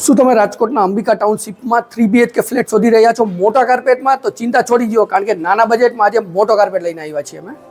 શું તમે રાજકોટના અંબિકા ટાઉનશીપમાં 3 BHK ફ્લેટ શોધી રહ્યા છો મોટા કાર્પેટમાં? તો ચિંતા છોડી દો, કારણ કે નાના બજેટમાં આજે મોટો કાર્પેટ લઈને આવ્યા છીએ અમે.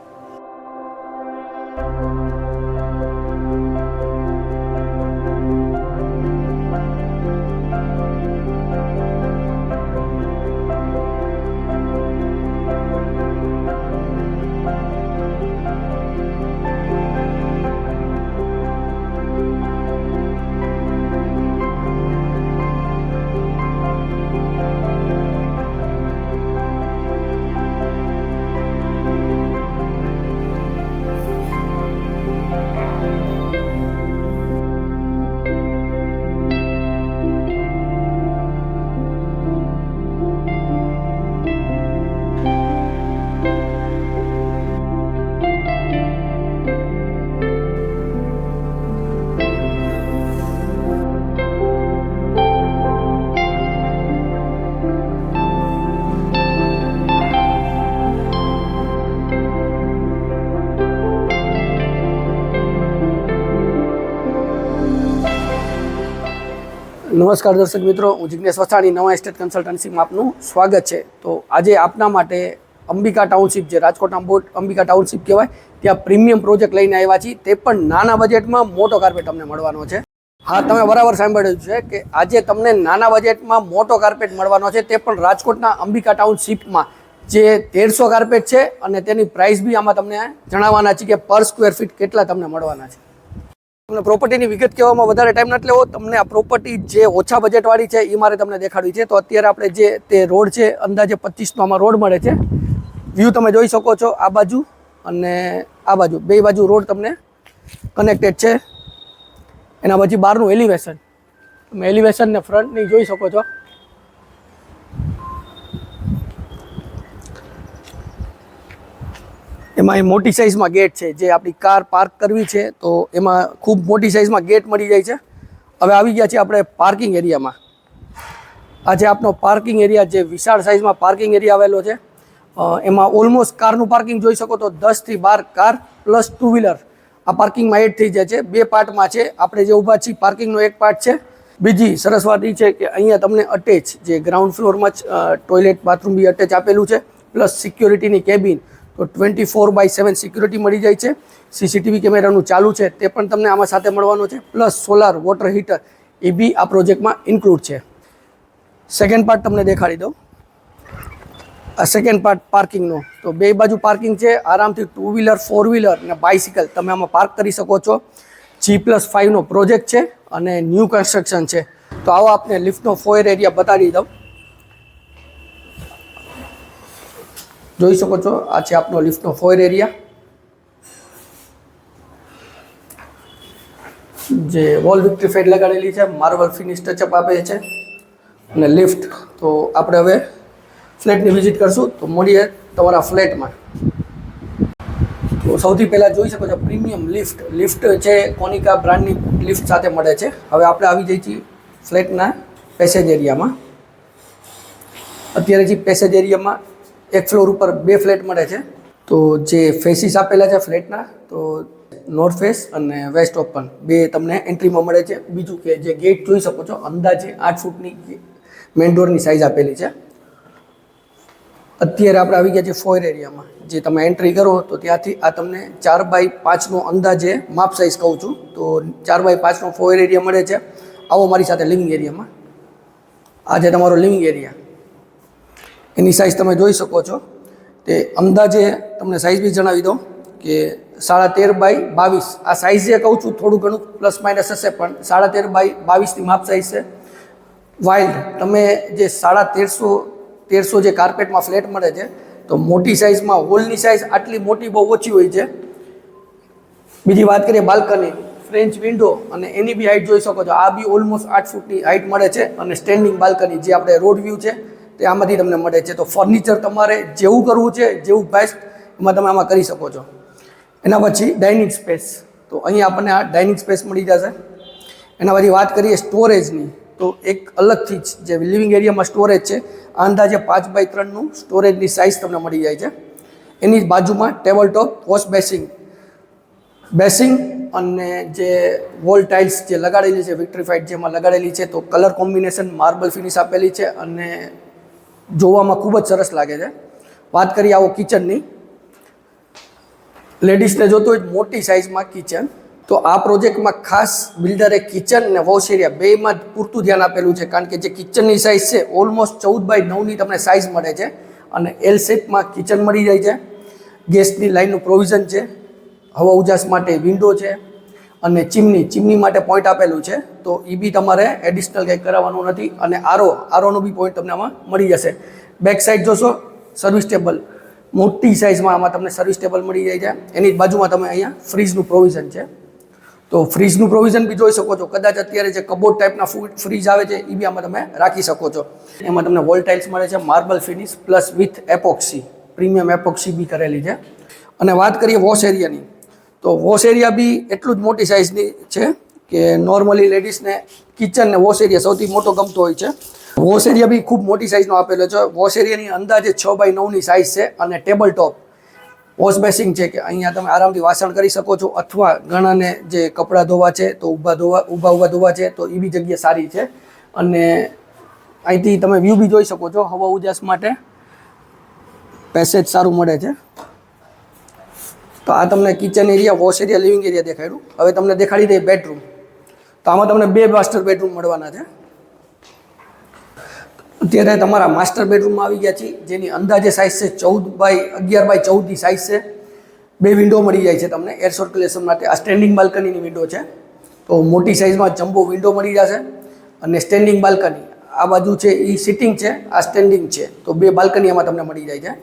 નમસ્કાર દર્શક મિત્રો, હું જિગ્નેશ વસાણી, નવા એસ્ટેટ કન્સલ્ટન્સીમાં આપનું સ્વાગત છે. તો આજે આપના માટે અંબિકા ટાઉનશીપ, જે રાજકોટના અંબિકા ટાઉનશીપ કહેવાય, ત્યાં પ્રીમિયમ પ્રોજેક્ટ લઈને આવ્યા છીએ. તે પણ નાના બજેટમાં મોટો કાર્પેટ તમને મળવાનો છે. હા, તમે બરાબર સાંભળ્યું છે કે આજે તમને નાના બજેટમાં મોટો કાર્પેટ મળવાનો છે, તે પણ રાજકોટના અંબિકા ટાઉનશીપમાં. જે 1300 કાર્પેટ છે અને તેની પ્રાઇસ બી આમાં તમને જણાવવાના છે કે પર સ્ક્વેર ફીટ કેટલા તમને મળવાના છે. તમને પ્રોપર્ટીની વિગત કહેવામાં વધારે ટાઈમ નથી લેવો. તમને આ પ્રોપર્ટી જે ઓછા બજેટવાળી છે એ મારે તમને દેખાડવી છે. તો અત્યારે આપણે જે તે રોડ છે, અંદાજે 25નો આમાં રોડ મળે છે. વ્યૂ તમે જોઈ શકો છો, આ બાજુ અને આ બાજુ, બે બાજુ રોડ તમને કનેક્ટેડ છે. એના પછી બહારનું એલિવેશન, તમે એલિવેશન ને ફ્રન્ટની જોઈ શકો છો. એમાં એ મોટી સાઇઝમાં ગેટ છે. જે આપણી કાર પાર્ક કરવી છે તો એમાં ખૂબ મોટી સાઇઝમાં ગેટ મળી જાય છે. હવે આવી ગયા છીએ આપણે પાર્કિંગ એરિયામાં. આ છે આપનો પાર્કિંગ એરિયા, જે વિશાળ સાઇઝમાં પાર્કિંગ એરિયા આવેલો છે. એમાં ઓલમોસ્ટ કારનું પાર્કિંગ જોઈ શકો તો 10 થી 12 કાર પ્લસ 2 વ્હીલર આ પાર્કિંગમાં એડ થઈ જાય છે. બે પાર્ટમાં છે. આપણે જે ઊભા છીએ પાર્કિંગનો એક પાર્ટ છે. બીજી સરસ વાત એ છે કે અહીંયા તમને અટેચ, જે ગ્રાઉન્ડ ફ્લોરમાં જ ટોયલેટ બાથરૂમ બી અટેચ આપેલું છે, પ્લસ સિક્યોરિટીની કેબિન. તો 24/7 સિક્યુરિટી મળી જાય છે. CCTV કેમેરાનું ચાલુ છે તે પણ તમને આમાં સાથે મળવાનો છે. પ્લસ સોલાર વોટર હીટર એ બી આ પ્રોજેક્ટમાં ઇન્ક્લુડ છે. સેકન્ડ પાર્ટ તમને દેખાડી દઉં. આ સેકન્ડ પાર્ટ પાર્કિંગનો. તો બે બાજુ પાર્કિંગ છે. આરામથી 2 વ્હીલર, 4 વ્હીલર અને બાઇસિકલ તમે આમાં પાર્ક કરી શકો છો. G+5નો પ્રોજેક્ટ છે અને ન્યૂ કન્સ્ટ્રક્શન છે. તો આવો આપણે લિફ્ટનો ફોયર એરિયા બતાવી દઉં. જોઈ શકો છો, આ છે આપનો લિફ્ટનો ફોયર એરિયા. જે વોલ વિક્ટ્રીફાઈડ લગાડેલી છે, માર્બલ ફિનિશ ટચઅપ આપે છે અને લિફ્ટ. તો આપણે હવે ફ્લેટની વિઝિટ કરશું. તો મળીએ તમારા ફ્લેટમાં. તો સૌથી પહેલાં જોઈ શકો છો પ્રીમિયમ લિફ્ટ. લિફ્ટ છે કોનિકા બ્રાન્ડની લિફ્ટ સાથે મળે છે. હવે આપણે આવી જઈએ છીએ ફ્લેટના પેસેજ એરિયામાં. અત્યારે જે પેસેજ એરિયામાં એક ફ્લોર ઉપર 2 ફ્લેટ મળે છે. તો જે ફેસીસ આપેલા છે ફ્લેટના, તો નોર્થ ફેસ અને વેસ્ટ ઓપન બે તમને એન્ટ્રીમાં મળે છે. બીજું કે જે ગેટ જોઈ શકો છો, અંદાજે 8 ફૂટની મેઇન ડોરની સાઇઝ આપેલી છે. અત્યારે આપણે આવી ગયા છે ફોયર એરિયામાં. જે તમે એન્ટ્રી કરો તો ત્યાંથી આ તમને 4x5નો અંદાજે માપ સાઇઝ કહું છું. તો 4x5નો ફોયર એરિયા મળે છે. આવો મારી સાથે લિવિંગ એરિયામાં. આ છે તમારો લિવિંગ એરિયા. એની સાઇઝ તમે જોઈ શકો છો. તે અંદાજે તમને સાઇઝ બી જણાવી દઉં કે 13x22. આ સાઇઝ જે કહું છું થોડું ઘણું પ્લસ માઇનસ હશે, પણ 13x22ની માપ સાઇઝ છે. વાઇલ્ડ તમે જે 1350 જે કાર્પેટમાં ફ્લેટ મળે છે, તો મોટી સાઇઝમાં હોલની સાઇઝ આટલી મોટી બહુ ઓછી હોય છે. બીજી વાત કરીએ બાલ્કની, ફ્રેન્ચ વિન્ડો અને એની બી હાઇટ જોઈ શકો છો. આ બી ઓલમોસ્ટ 8 ફૂટની હાઇટ મળે છે. અને સ્ટેન્ડિંગ બાલ્કની, જે આપણે રોડ વ્યૂ છે તે આમાંથી તમને મળે છે. તો ફર્નિચર તમારે જેવું કરવું છે, જેવું બેસ્ટ એમાં તમે આમાં કરી શકો છો. એના પછી ડાઇનિંગ સ્પેસ. તો અહીંયા આપણને આ ડાઇનિંગ સ્પેસ મળી જશે. એના પછી વાત કરીએ સ્ટોરેજની. તો એક અલગથી જ જે લિવિંગ એરિયામાં સ્ટોરેજ છે, આ અંદાજે 5x3નું સ્ટોરેજની સાઇઝ તમને મળી જાય છે. એની બાજુમાં ટેબલ ટોપ વોશ બેસિંગ અને જે વોલ ટાઇલ્સ જે લગાડેલી છે વિક્ટ્રીફાઈડ જેમાં લગાડેલી છે, તો કલર કોમ્બિનેશન માર્બલ ફિનિશ આપેલી છે અને જોવામાં ખૂબ જ સરસ લાગે છે. વાત કરીએ આવો કિચનની, લેડીઝને જોતો હોય મોટી સાઇઝમાં કિચન, તો આ પ્રોજેક્ટમાં ખાસ બિલ્ડરે કિચન અને વોશ એરિયા બેમાં જ પૂરતું ધ્યાન આપેલું છે, કારણ કે જે કિચનની સાઇઝ છે ઓલમોસ્ટ 14x9ની તમને સાઇઝ મળે છે અને એલ શેપમાં કિચન મળી જાય છે. ગેસની લાઇનનું પ્રોવિઝન છે, હવા ઉજાસ માટે વિન્ડો છે અને ચીમની માટે પોઈન્ટ આપેલું છે, તો એ બી તમારે એડિશનલ કંઈ કરાવવાનું નથી. અને આરોનો બી પોઈન્ટ તમને આમાં મળી જશે. બેક સાઈડ જોશો સર્વિસ ટેબલ, મોટી સાઇઝમાં આમાં તમને સર્વિસ ટેબલ મળી જાય છે. એની જ બાજુમાં તમે અહીંયા ફ્રીજનું પ્રોવિઝન છે, તો ફ્રીજનું પ્રોવિઝન બી જોઈ શકો છો. કદાચ અત્યારે જે કબોર્ડ ટાઈપના ફ્રીજ આવે છે એ બી આમાં તમે રાખી શકો છો. એમાં તમને વોલ ટાઇલ્સ મળે છે, marble finish plus with epoxy, premium epoxy બી કરેલી છે. અને વાત કરીએ વોશ એરિયાની, તો વોશ એરિયા બી એટલું જ મોટી સાઇઝની છે કે નોર્મલી લેડીઝને કિચન ને વોશ એરિયા સૌથી મોટો ગમતો હોય છે. વોશ એરિયા બી ખૂબ મોટી સાઇઝનો આપેલો છે. વોશ એરિયાની અંદાજે 6x9ની સાઇઝ છે અને ટેબલ ટોપ વોશ બેસિંગ છે કે અહીંયા તમે આરામથી વાસણ કરી શકો છો, અથવા ઘણાને જે કપડાં ધોવા છે તો ઊભા ધોવા છે તો એ બી જગ્યા સારી છે. અને અહીંથી તમે વ્યૂ બી જોઈ શકો છો, હવા ઉજાસ માટે પેસેજ સારું મળે છે. તો આ તમને kitchen area, wash area, living area દેખાડ્યું. હવે તમને દેખાડી દઈએ બેડરૂમ. તો આમાં તમને 2 માસ્ટર બેડરૂમ મળવાના છે. અત્યારે તમારા માસ્ટર બેડરૂમમાં આવી ગયા છીએ, જેની અંદાજે સાઇઝ છે 14x11x14ની સાઇઝ છે. 2 વિન્ડો મળી જાય છે તમને એર સર્ક્યુલેશન માટે. આ સ્ટેન્ડિંગ બાલ્કનીની વિન્ડો છે, તો મોટી સાઇઝમાં જમ્બો વિન્ડો મળી જશે. અને સ્ટેન્ડિંગ બાલ્કની આ બાજુ છે એ સિટિંગ છે, આ સ્ટેન્ડિંગ છે, તો 2 બાલ્કની આમાં તમને મળી જાય છે.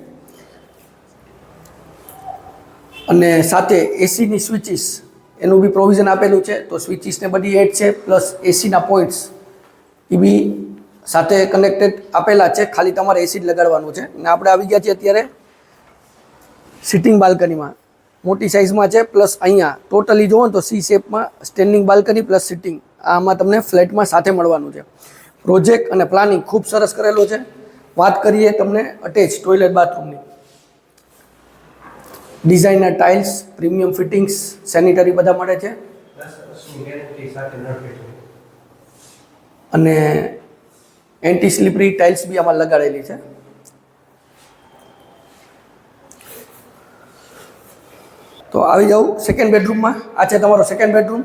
અને સાથે એસીની સ્વિચીસ એનું બી પ્રોવિઝન આપેલું છે, તો સ્વિચીસને બધી એડ છે, પ્લસ એસીના પોઈન્ટ્સ એ બી સાથે કનેક્ટેડ આપેલા છે. ખાલી તમારે એસી જ લગાડવાનું છે. અને આપણે આવી ગયા છીએ અત્યારે સિટિંગ બાલ્કનીમાં, મોટી સાઇઝમાં છે, પ્લસ અહીંયા ટોટલી જુઓ ને તો સી શેપમાં સ્ટેન્ડિંગ બાલ્કની પ્લસ સિટિંગ, આમાં તમને ફ્લેટમાં સાથે મળવાનું છે. પ્રોજેક્ટ અને પ્લાનિંગ ખૂબ સરસ કરેલો છે. વાત કરીએ તમને અટેચ ટોયલેટ બાથરૂમની, designer tiles, premium fittings, sanitary બધા મળે છે. અને એન્ટી સ્લીપરી ટાઇલ્સ બી આમાં લગાડેલી છે. તો આવી જાઉં સેકન્ડ બેડરૂમમાં. આ છે તમારો સેકન્ડ બેડરૂમ.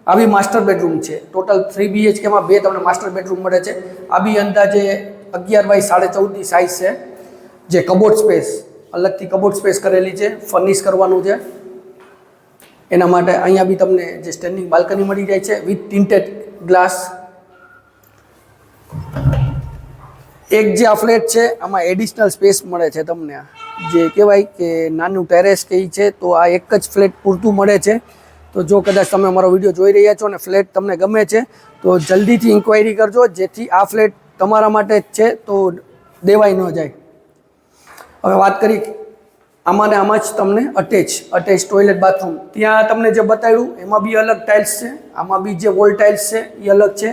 આ બી માસ્ટર બેડરૂમ છે. ટોટલ 3 BHKમાં 2 તમને માસ્ટર બેડરૂમ મળે છે. આ બી અંદાજે 11x14.5ની સાઇઝ છે. જે કબોર્ડ સ્પેસ, અલગથી કબોર્ડ સ્પેસ કરેલી છે, ફર્નિશ કરવાનું છે. એના માટે અહીંયા બી તમને જે સ્ટેન્ડિંગ બાલ્કની મળી જાય છે વિથ ટિન્ટેડ ગ્લાસ. એક જે આ ફ્લેટ છે આમાં એડિશનલ સ્પેસ મળે છે તમને, જે કહેવાય કે નાનું ટેરેસ કહી છે, તો આ એક જ ફ્લેટ પૂરતું મળે છે. તો જો કદાચ તમે અમારો વિડીયો જોઈ રહ્યા છો અને ફ્લેટ તમને ગમે છે તો જલ્દીથી ઇન્ક્વાયરી કરજો, જેથી આ ફ્લેટ તમારા માટે જ છે તો દેવાઈ ન જાય. હવે વાત કરી આમાં ને આમાં જ તમને અટેચ ટોયલેટ બાથરૂમ. ત્યાં તમને જે બતાવ્યું એમાં બી અલગ ટાઇલ્સ છે, આમાં બી જે વોલ ટાઇલ્સ છે એ અલગ છે.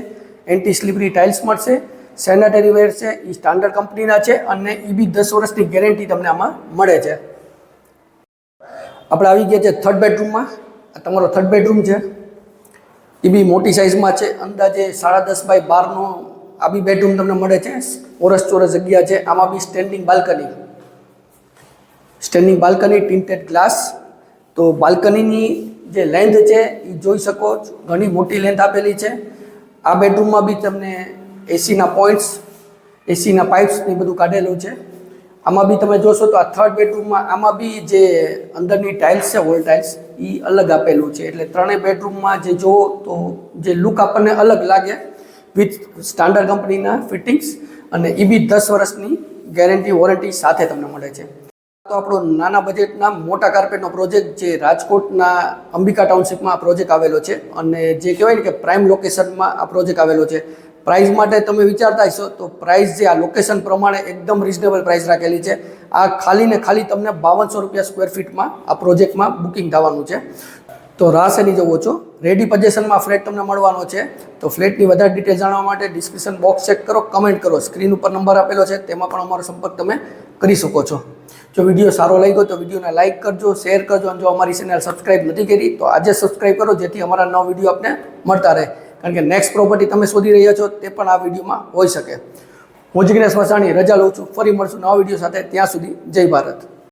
એન્ટી સ્લીપરી ટાઇલ્સ મળશે, સેનેટરી વેર છે એ સ્ટાન્ડર્ડ કંપનીના છે અને એ બી 10 વર્ષની ગેરંટી તમને આમાં મળે છે. આપણે આવી ગયા છે થર્ડ બેડરૂમમાં. આ તમારો થર્ડ બેડરૂમ છે, એ બી મોટી સાઇઝમાં છે, અંદાજે 10.5x12નો આ બી બેડરૂમ તમને મળે છે. ચોરસ જગ્યા છે. આમાં બી સ્ટેન્ડિંગ બાલ્કની ટિન્ટેડ ગ્લાસ. તો બાલ્કનીની જે લેન્થ છે એ જોઈ શકો છો, ઘણી મોટી લેન્થ આપેલી છે. આ બેડરૂમમાં બી તમને એસીના પોઈન્ટ્સ, એસીના પાઇપ્સ ને બધું કાઢેલું છે. આમાં બી તમે જોશો તો આ થર્ડ બેડરૂમમાં આમાં બી જે અંદરની ટાઇલ્સ છે, વોલ ટાઇલ્સ એ અલગ આપેલું છે. એટલે ત્રણેય બેડરૂમમાં જે જુઓ તો જે લુક આપણને અલગ લાગે વિથ સ્ટાન્ડર્ડ કંપનીના ફિટિંગ્સ, અને એ બી 10 વર્ષની ગેરંટી વોરંટી સાથે તમને મળે છે. તો આપણો નાના બજેટના મોટા કાર્પેટનો પ્રોજેક્ટ જે રાજકોટના અંબિકા ટાઉનશીપમાં આ પ્રોજેક્ટ આવેલો છે, અને જે કહેવાય ને કે પ્રાઇમ લોકેશનમાં આ પ્રોજેક્ટ આવેલો છે. પ્રાઇસ માટે તમે વિચારતા હશો તો પ્રાઇસ જે આ લોકેશન પ્રમાણે એકદમ રિઝનેબલ પ્રાઇસ રાખેલી છે. આ ખાલી ને ખાલી તમને 5200 રૂપિયા સ્ક્વેર ફીટમાં આ પ્રોજેક્ટમાં બુકિંગ થવાનું છે. તો રાહ શેની જવો છો, રેડી પોઝિશનમાં ફ્લેટ તમને મળવાનો છે. તો ફ્લેટની વધારે ડિટેલ જાણવા માટે ડિસ્ક્રિપ્શન બોક્સ ચેક કરો, કમેન્ટ કરો, સ્ક્રીન ઉપર નંબર આપેલો છે તેમાં પણ અમારો સંપર્ક તમે કરી શકો છો. જો વિડીયો સારો લાગ્યો તો વિડીયોને લાઇક કરજો, શેર કરજો, અને જો અમારી ચેનલ સબસ્ક્રાઇબ નથી કરી તો આજે સબસ્ક્રાઇબ કરો, જેથી અમારા નવા વિડીયો આપને મળતા રહે. કારણ કે નેક્સ્ટ પ્રોપર્ટી તમે શોધી રહ્યા છો તે પણ આ વિડીયોમાં હોઈ શકે. હું જિગ્નેશ મસાણી રજા લઉં છું. ફરી મળશું નવા વિડીયો સાથે. ત્યાં સુધી જય ભારત.